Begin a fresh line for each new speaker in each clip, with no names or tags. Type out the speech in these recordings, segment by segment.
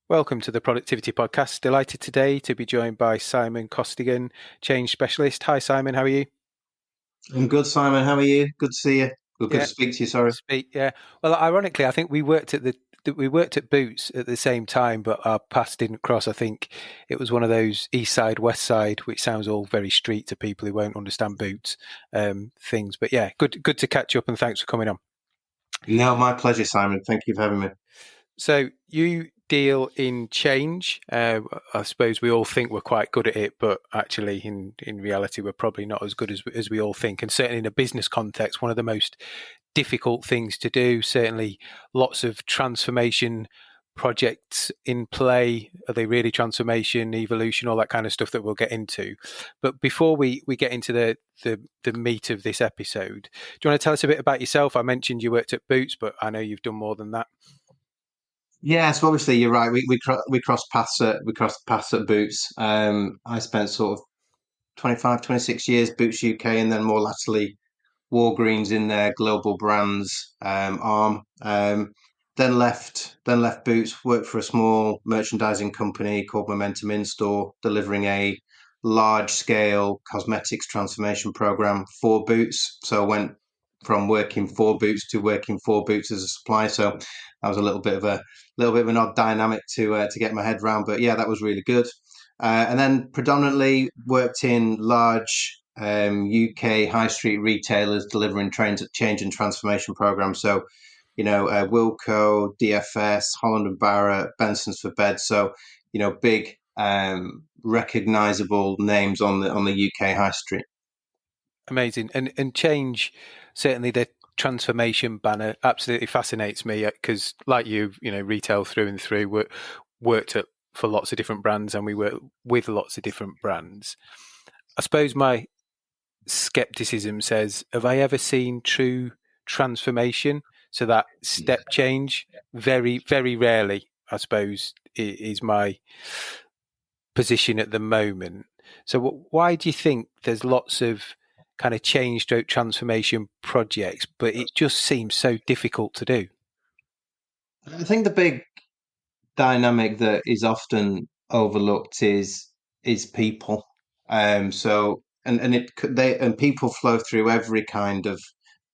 Welcome to the Productivity Podcast. Delighted today to be joined by Simon Costigan, change specialist. Hi, Simon. How are you?
I'm good, Simon. How are you? Good to see you. Well, good
Yeah,
to speak to you. Sorry.
speak. Yeah. Well, ironically, I think we worked at Boots at the same time, but our paths didn't cross. I think it was one of those East Side, West Side, which sounds all very street to people who won't understand Boots things. But yeah, good to catch up, and thanks for coming on.
No, my pleasure, Simon. Thank you for having me.
So you deal in change. I suppose we all think we're quite good at it, but actually, in reality, we're probably not as good as we all think. And certainly in a business context, one of the most difficult things to do. Certainly, lots of transformation projects in play. Are they really transformation, evolution, all that kind of stuff that we'll get into? But before we get into the meat of this episode, do you want to tell us a bit about yourself? I mentioned you worked at Boots, but I know you've done more than that.
Yes, well, obviously you're right. We crossed paths at Boots. I spent sort of 25, 26 years Boots UK, and then more latterly Walgreens in their global brands arm. Then left Boots, worked for a small merchandising company called Momentum In Store, delivering a large scale cosmetics transformation program for Boots. So I went from working for Boots to working for Boots as a supplier. So that was a little bit of an odd dynamic to get my head around. But yeah, that was really good. And then predominantly worked in large UK high street retailers delivering change and transformation programs. So, Wilco, DFS, Holland and Barrett, Benson's for Bed. So, big recognizable names on the UK high street.
Amazing. And change, certainly the transformation banner absolutely fascinates me because, like retail through and through, worked for lots of different brands and we work with lots of different brands. I suppose my skepticism says, have I ever seen true transformation? So that step change, very, very rarely, I suppose, is my position at the moment. So why do you think there's lots of kind of change stroke transformation projects, but it just seems so difficult to do?
I think the big dynamic that is often overlooked is people. So and it they and people flow through every kind of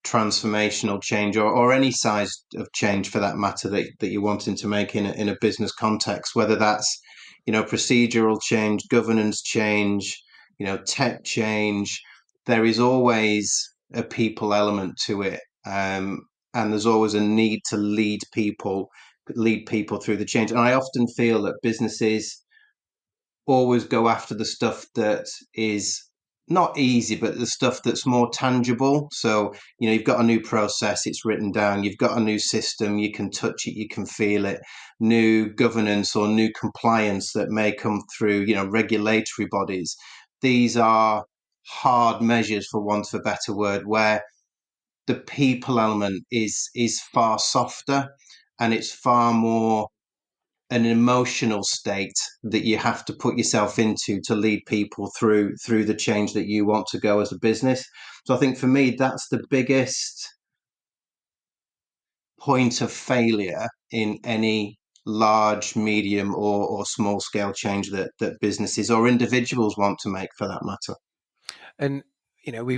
transformational change or any size of change for that matter that you're wanting to make in a business context, whether that's procedural change, governance change, tech change. There is always a people element to it, and there's always a need to lead people through the change. And I often feel that businesses always go after the stuff that is not easy, but the stuff that's more tangible. So, you've got a new process, it's written down, you've got a new system, you can touch it, you can feel it, new governance or new compliance that may come through, regulatory bodies. These are hard measures, for want of a better word, where the people element is far softer and it's far more an emotional state that you have to put yourself into to lead people through the change that you want to go as a business. So I think for me that's the biggest point of failure in any large, medium, or small scale change that businesses or individuals want to make, for that matter.
And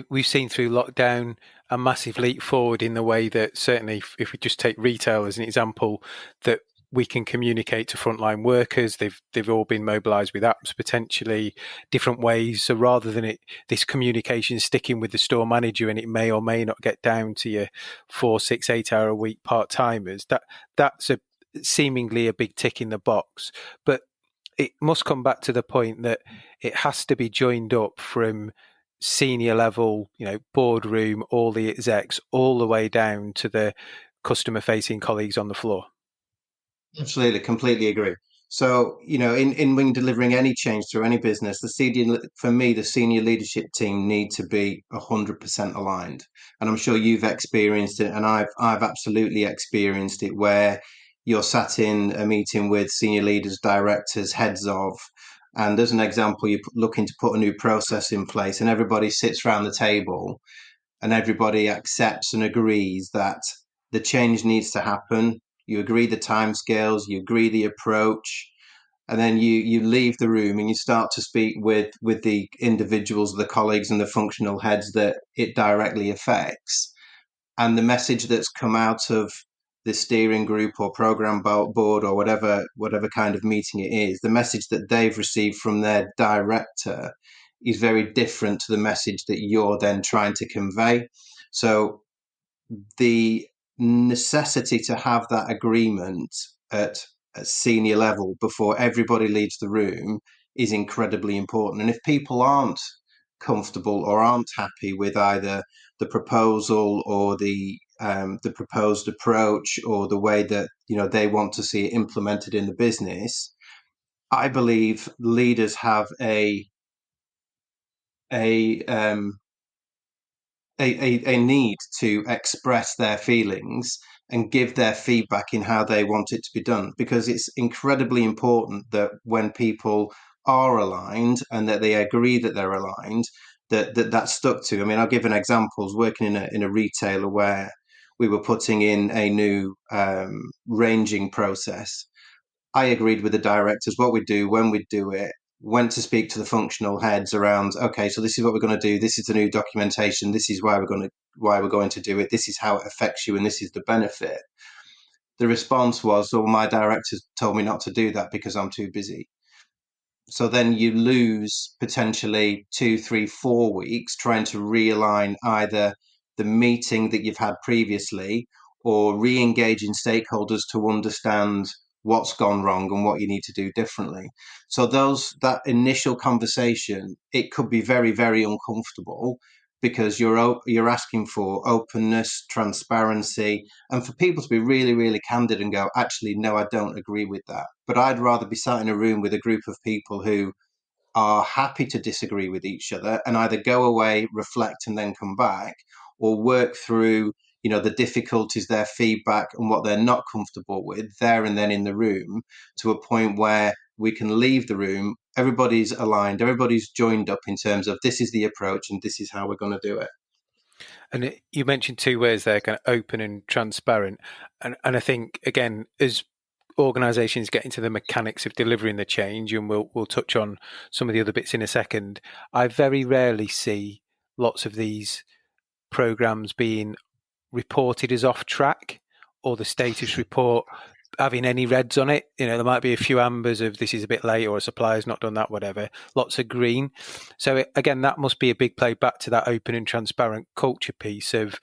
we've seen through lockdown a massive leap forward in the way that certainly if we just take retail as an example, that we can communicate to frontline workers. They've all been mobilised with apps, potentially different ways. So rather than this communication sticking with the store manager, and it may or may not get down to your 4, 6, 8 hour a week part timers. That's a seemingly a big tick in the box, but it must come back to the point that it has to be joined up from senior level, boardroom, all the execs, all the way down to the customer facing colleagues on the floor.
Absolutely, completely agree. So, in when delivering any change through any business, for me, the senior leadership team need to be 100% aligned. And I'm sure you've experienced it, and I've absolutely experienced it, where you're sat in a meeting with senior leaders, directors, heads of, and as an example, you're looking to put a new process in place, and everybody sits around the table, and everybody accepts and agrees that the change needs to happen you agree the timescales, you agree the approach, and then you leave the room and you start to speak with the individuals, the colleagues, and the functional heads that it directly affects, and the message that's come out of the steering group or program board or whatever kind of meeting it is, the message that they've received from their director is very different to the message that you're then trying to convey. So the necessity to have that agreement at a senior level before everybody leaves the room is incredibly important. And if people aren't comfortable or aren't happy with either the proposal or the proposed approach or the way that they want to see it implemented in the business, I believe leaders have a um, a need to express their feelings and give their feedback in how they want it to be done, because it's incredibly important that when people are aligned and that they agree that they're aligned, that's stuck to. I mean, I'll give an example. I was working in a retailer where we were putting in a new ranging process. I agreed with the directors what we'd do, when we'd do it, went to speak to the functional heads around, okay, so this is what we're going to do. This is the new documentation. This is why we're going to do it. This is how it affects you, and this is the benefit. The response was, "Oh, my directors told me not to do that because I'm too busy." So then you lose potentially 2, 3, 4 weeks trying to realign either the meeting that you've had previously or re-engaging stakeholders to understand what's gone wrong and what you need to do differently. So that initial conversation, it could be very, very uncomfortable because you're asking for openness, transparency, and for people to be really, really candid and go, actually, no, I don't agree with that. But I'd rather be sat in a room with a group of people who are happy to disagree with each other and either go away, reflect, and then come back, or work through, the difficulties, their feedback, and what they're not comfortable with there and then in the room, to a point where we can leave the room. Everybody's aligned, everybody's joined up in terms of this is the approach and this is how we're going to do it.
And you mentioned two words there, kind of open and transparent. And I think, again, as organizations get into the mechanics of delivering the change, and we'll touch on some of the other bits in a second, I very rarely see lots of these programs being reported as off track, or the status report having any reds on it. There might be a few ambers of this is a bit late, or a supplier's not done that, whatever. Lots of green. So again, that must be a big play back to that open and transparent culture piece of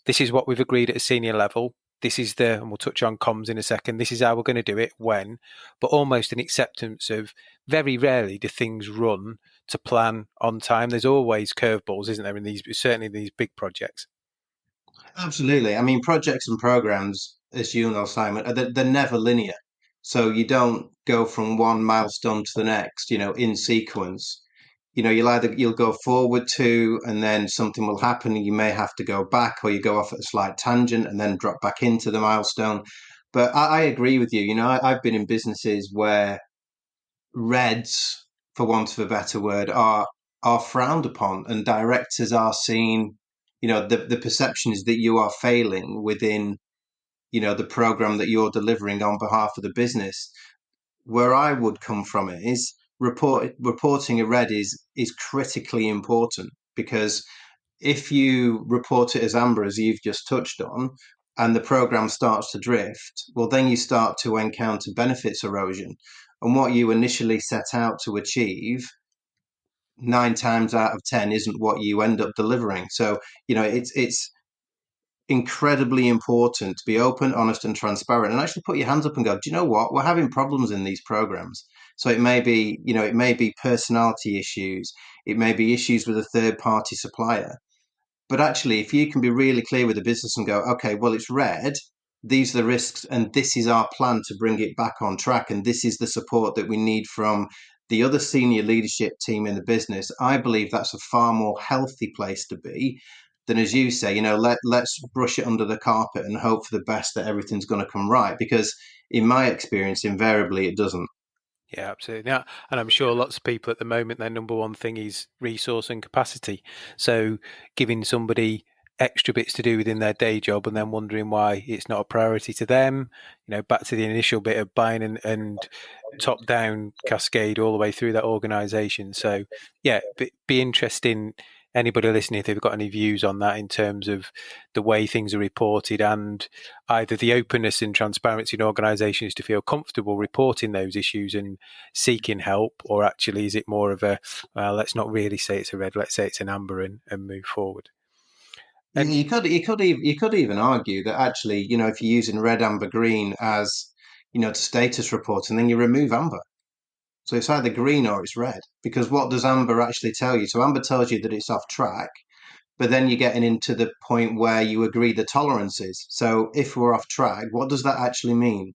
this is what we've agreed at a senior level. This is and we'll touch on comms in a second. This is how we're going to do it, when, but almost an acceptance of very rarely do things run to plan on time. There's always curveballs, isn't there, certainly in these big projects.
Absolutely. I mean, projects and programs, as you know, Simon, they're never linear. So you don't go from one milestone to the next, in sequence. You'll go forward to, and then something will happen, and you may have to go back, or you go off at a slight tangent and then drop back into the milestone. But I agree with you. I've been in businesses where reds, for want of a better word, are frowned upon, and directors are seen. The perception is that you are failing within the program that you're delivering on behalf of the business. Where I would come from is reporting a red is critically important, because if you report it as amber, as you've just touched on, and the program starts to drift, well, then you start to encounter benefits erosion. And what you initially set out to achieve 9 times out of 10 isn't what you end up delivering. So, it's incredibly important to be open, honest, and transparent, and actually put your hands up and go, do you know what? We're having problems in these programs. So it may be personality issues, it may be issues with a third party supplier. But actually, if you can be really clear with the business and go, okay, well, it's red, these are the risks, and this is our plan to bring it back on track, and this is the support that we need from the other senior leadership team in the business, I believe that's a far more healthy place to be than, as you say, let's brush it under the carpet and hope for the best that everything's going to come right. Because in my experience, invariably, it doesn't.
Yeah, absolutely. Yeah, and I'm sure lots of people at the moment, their number one thing is resource and capacity. So giving somebody extra bits to do within their day job and then wondering why it's not a priority to them. Back to the initial bit of buying and top down cascade all the way through that organization. So yeah, be interesting. Anybody listening, if they've got any views on that in terms of the way things are reported and either the openness and transparency in organizations to feel comfortable reporting those issues and seeking help, or actually is it more of a, well, let's not really say it's a red, let's say it's an amber and move forward.
You,
And
you could even argue that actually, if you're using red, amber, green as, to status report, and then you remove amber. So it's either green or it's red. Because what does amber actually tell you? So amber tells you that it's off track, but then you're getting into the point where you agree the tolerances. So if we're off track, what does that actually mean?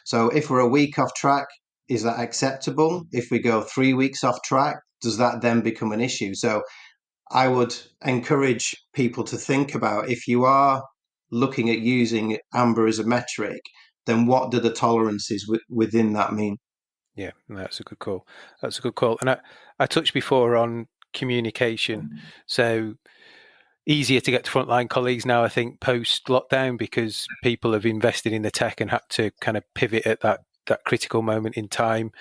So if we're a week off track, is that acceptable? If we go 3 weeks off track, does that then become an issue? So I would encourage people to think about, if you are looking at using amber as a metric, then what do the tolerances within that mean?
yeah, that's a good call. That's a good call. And I touched before on communication. So easier to get to frontline colleagues now, I think, post lockdown, because people have invested in the tech and had to kind of pivot at that critical moment in time.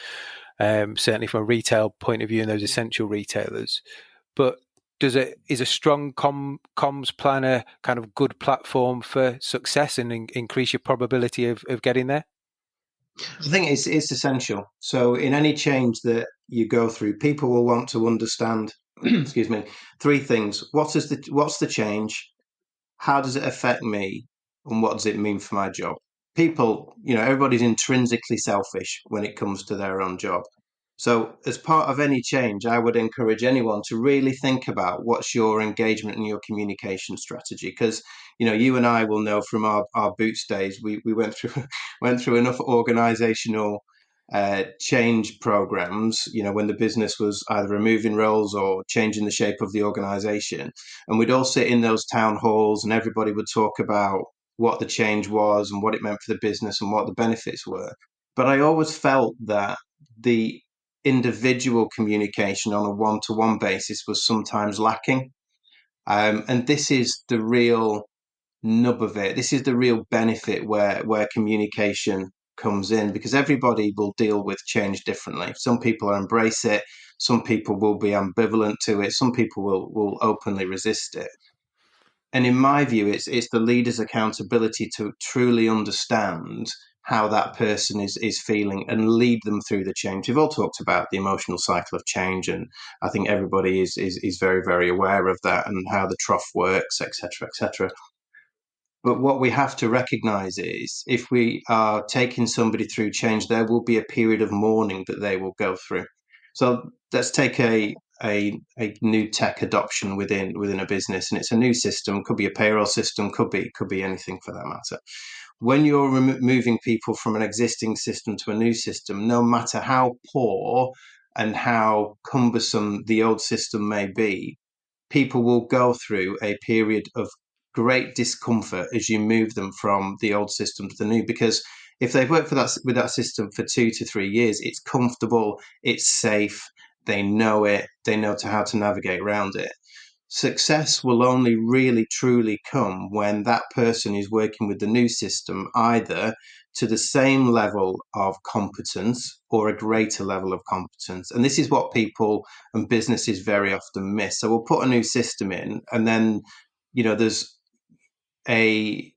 Certainly from a retail point of view, and those essential retailers. But is a strong comms plan a kind of good platform for success and increase your probability of getting there?
I think it's essential. So in any change that you go through, people will want to understand, excuse me, three things. What's the change? How does it affect me? And what does it mean for my job? People, everybody's intrinsically selfish when it comes to their own job. So, as part of any change, I would encourage anyone to really think about what's your engagement and your communication strategy. Because, you and I will know from our Boots days, we went through went through enough organizational change programs, when the business was either removing roles or changing the shape of the organization. And we'd all sit in those town halls and everybody would talk about what the change was and what it meant for the business and what the benefits were. But I always felt that the individual communication on a one-to-one basis was sometimes lacking. And this is the real nub of it. This is the real benefit where communication comes in, because everybody will deal with change differently. Some people will embrace it, some people will be ambivalent to it, some people will openly resist it. And in my view, it's the leader's accountability to truly understand how that person is feeling and lead them through the change. We've all talked about the emotional cycle of change, and I think everybody is very, very aware of that and how the trough works, etc., etc. But what we have to recognize is, if we are taking somebody through change, there will be a period of mourning that they will go through. So let's take a new tech adoption within a business, and it's a new system, could be a payroll system, could be anything for that matter. When you're moving people from an existing system to a new system, no matter how poor and how cumbersome the old system may be, people will go through a period of great discomfort as you move them from the old system to the new. Because if they've worked with that system for 2 to 3 years, it's comfortable, it's safe, they know it, they know how to navigate around it. Success will only really truly come when that person is working with the new system either to the same level of competence or a greater level of competence. And this is what people and businesses very often miss. So we'll put a new system in, and then, there's a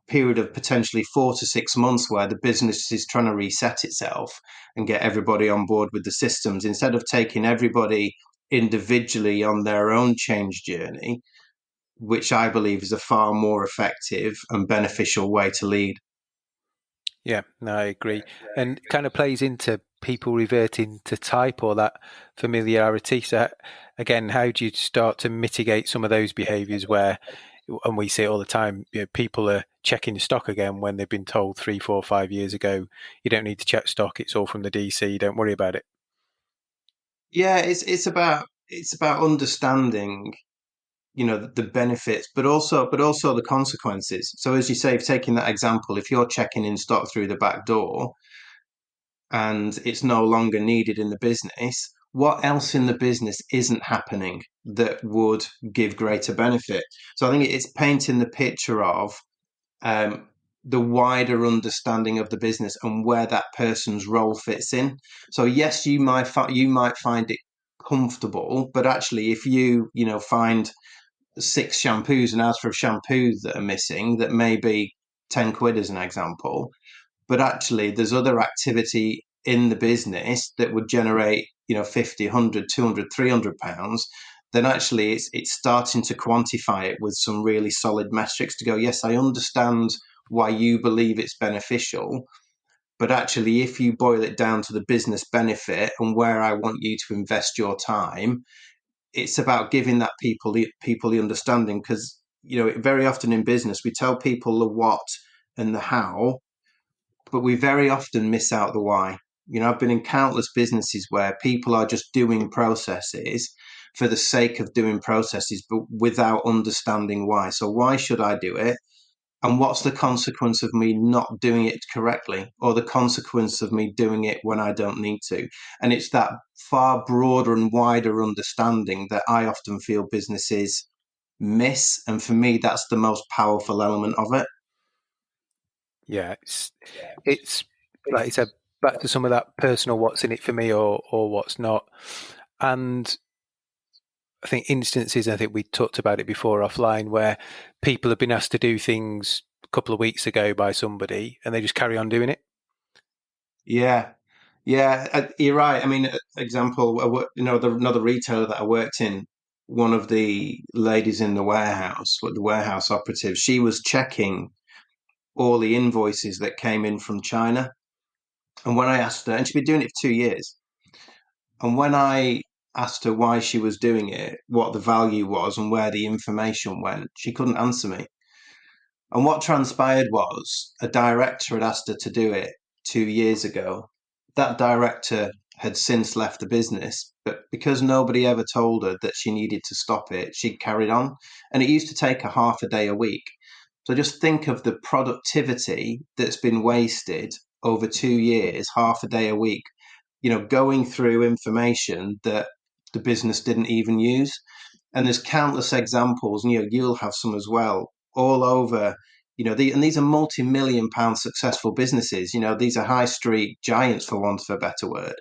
period of potentially 4 to 6 months where the business is trying to reset itself and get everybody on board with the systems, instead of taking everybody individually on their own change journey, which I believe is a far more effective and beneficial way to lead.
Yeah, no, I agree. And kind of plays into people reverting to type or that familiarity. So, again, how do you start to mitigate some of those behaviors where, and we see it all the time, people are checking stock again when they've been told 3, 4, 5 years ago, you don't need to check stock, it's all from the DC, don't worry about it.
Yeah, it's about understanding, the benefits, but also the consequences. So as you say, taking that example, if you're checking in stock through the back door and it's no longer needed in the business, what else in the business isn't happening that would give greater benefit. So I think it's painting the picture of um, the wider understanding of the business and where that person's role fits in. So yes, you might find it comfortable, but actually, if you find six shampoos and ask for shampoos that are missing, that may be 10 quid as an example, but actually there's other activity in the business that would generate 50, 100, 200, 300 pounds, then actually it's starting to quantify it with some really solid metrics to go, yes, I understand why you believe it's beneficial, but actually if you boil it down to the business benefit and where I want you to invest your time, it's about giving that people the understanding, because very often in business we tell people the what and the how, but we very often miss out the why. I've been in countless businesses where people are just doing processes for the sake of doing processes, but without understanding why. So, why should I do it? And what's the consequence of me not doing it correctly, or the consequence of me doing it when I don't need to? And it's that far broader and wider understanding that I often feel businesses miss. And for me, that's the most powerful element of it.
Yeah, it's like you said, back to some of that personal what's in it for me or what's not. And I think instances, I think we talked about it before offline, where people have been asked to do things a couple of weeks ago by somebody and they just carry on doing it.
Yeah, yeah, you're right. I mean, example, another retailer that I worked in, one of the ladies in the warehouse, the warehouse operative, she was checking all the invoices that came in from China. And when I asked her, and she'd been doing it for 2 years, and when I asked her why she was doing it, what the value was, and where the information went, she couldn't answer me. And what transpired was a director had asked her to do it 2 years ago. That director had since left the business, but because nobody ever told her that she needed to stop it, she carried on. And it used to take her half a day a week. So just think of the productivity that's been wasted over 2 years, half a day a week, going through information that the business didn't even use. And there's countless examples, and you'll have some as well, all over. And these are multi-million pound successful businesses. These are high street giants, for want of a better word.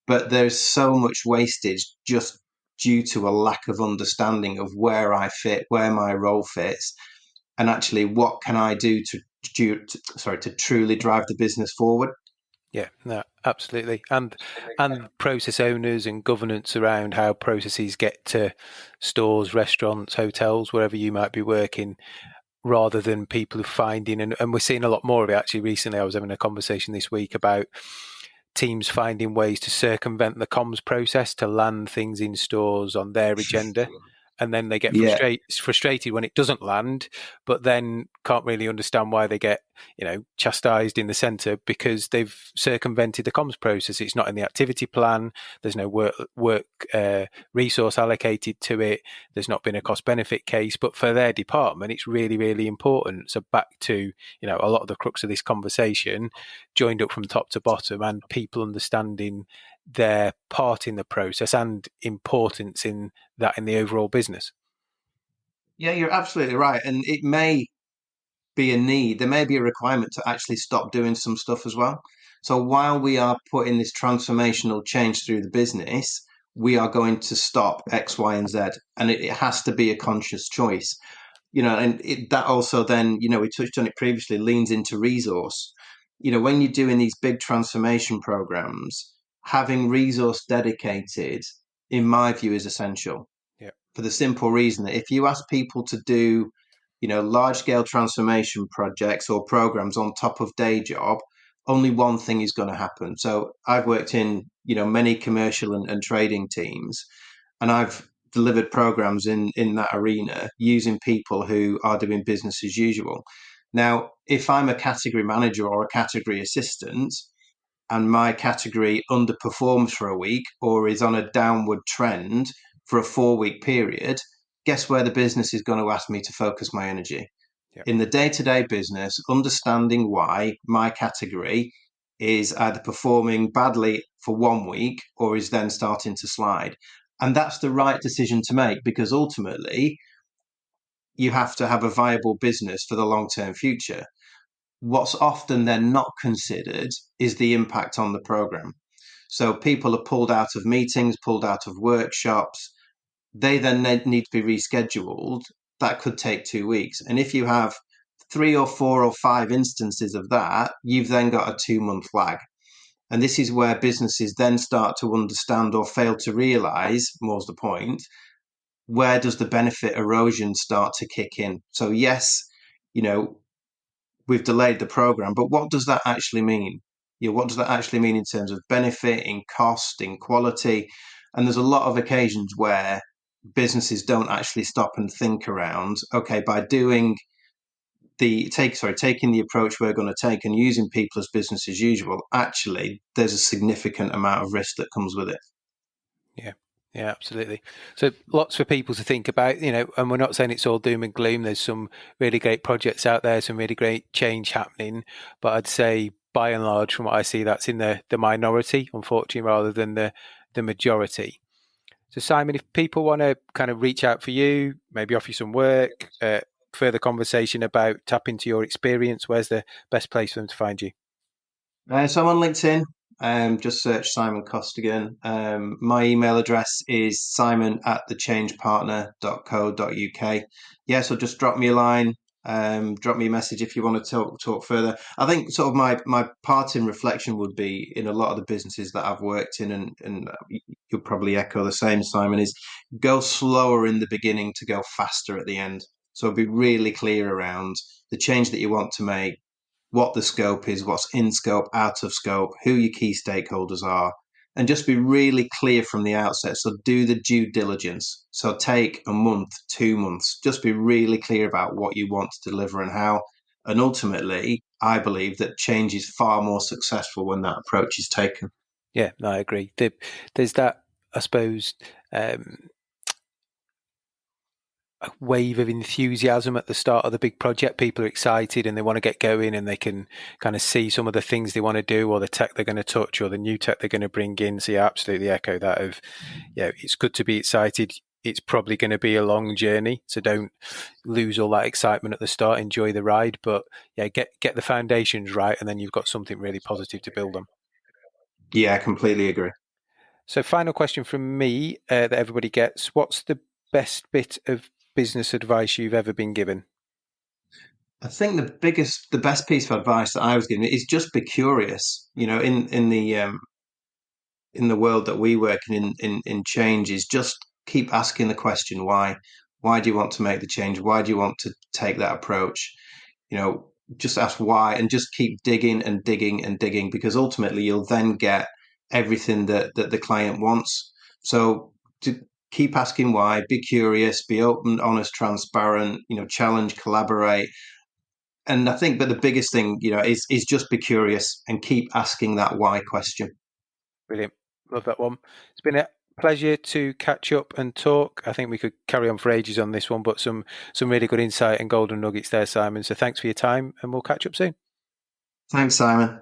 But there's so much wastage just due to a lack of understanding of where I fit, where my role fits, and actually what can I do to truly drive the business forward.
Yeah, no, absolutely. And process owners and governance around how processes get to stores, restaurants, hotels, wherever you might be working, rather than people finding, and we're seeing a lot more of it actually recently. I was having a conversation this week about teams finding ways to circumvent the comms process to land things in stores on their agenda, and then they get
Yeah,
frustrated when it doesn't land, but then can't really understand why they get chastised in the centre because they've circumvented the comms process. It's not in the activity plan. There's no work resource allocated to it. There's not been a cost benefit case, but for their department, it's really, really important. So back to a lot of the crux of this conversation, joined up from top to bottom, and people understanding their part in the process and importance in that in the overall business.
yeah, you're absolutely right. And it may be a need, there may be a requirement to actually stop doing some stuff as well. So while we are putting this transformational change through the business, we are going to stop X, Y, and Z. And it has to be a conscious choice. And that also then, we touched on it previously, leans into resource. When you're doing these big transformation programs, having resource dedicated, in my view, is essential,
Yeah,
for the simple reason that if you ask people to do, large scale transformation projects or programs on top of day job, only one thing is going to happen. So I've worked in, many commercial and trading teams, and I've delivered programs in that arena using people who are doing business as usual. Now, if I'm a category manager or a category assistant, and my category underperforms for a week or is on a downward trend for a 4 week period, guess where the business is going to ask me to focus my energy?
yeah,
In the day to day business, understanding why my category is either performing badly for 1 week or is then starting to slide. And that's the right decision to make because ultimately you have to have a viable business for the long term future. What's often then not considered is the impact on the program. So people are pulled out of meetings, pulled out of workshops. They then need to be rescheduled. That could take 2 weeks. And if you have 3 or 4 or 5 instances of that, you've then got a 2 month lag. And this is where businesses then start to understand or fail to realize, more's the point, where does the benefit erosion start to kick in? So, yes, you know, we've delayed the program, but what does that actually mean? What does that actually mean in terms of benefit, in cost, in quality? And there's a lot of occasions where businesses don't actually stop and think around, okay, by doing taking the approach we're going to take and using people as business as usual, actually, there's a significant amount of risk that comes with it.
Yeah. Yeah, absolutely. So lots for people to think about, and we're not saying it's all doom and gloom. There's some really great projects out there, some really great change happening. But I'd say by and large, from what I see, that's in the minority, unfortunately, rather than the majority. So Simon, if people want to kind of reach out for you, maybe offer you some work, further conversation about tap into your experience, where's the best place for them to find you?
So I'm on LinkedIn. Just search Simon Costigan. My email address is simon@thechangepartner.co.uk. Yeah, so just drop me a line, drop me a message if you want to talk further. I think sort of my part in reflection would be in a lot of the businesses that I've worked in, and you'll probably echo the same, Simon, is go slower in the beginning to go faster at the end. So be really clear around the change that you want to make, what the scope is, what's in scope, out of scope, who your key stakeholders are, and just be really clear from the outset. So do the due diligence. So take a month, 2 months, just be really clear about what you want to deliver and how. And ultimately, I believe that change is far more successful when that approach is taken.
Yeah, no, I agree. There's that, I suppose, um, a wave of enthusiasm at the start of the big project. People are excited and they want to get going and they can kind of see some of the things they want to do or the tech they're going to touch or the new tech they're going to bring in. So yeah, absolutely echo that of, yeah, it's good to be excited. It's probably going to be a long journey. So don't lose all that excitement at the start. Enjoy the ride, but yeah, get the foundations right. And then you've got something really positive to build on.
Yeah, I completely agree.
So final question from me that everybody gets. What's the best bit of business advice you've ever been given?
I think the best piece of advice that I was given is just be curious. In the world that we work in change is just keep asking the question why do you want to make the change, why do you want to take that approach, just ask why and just keep digging and digging and digging because ultimately you'll then get everything that the client wants. So to keep asking why, be curious, be open, honest, transparent, challenge, collaborate. And I think but the biggest thing is just be curious and keep asking that why question.
Brilliant. Love that one. It's been a pleasure to catch up and talk. I think we could carry on for ages on this one, but some really good insight and golden nuggets there, Simon. So thanks for your time and we'll catch up soon.
Thanks, Simon.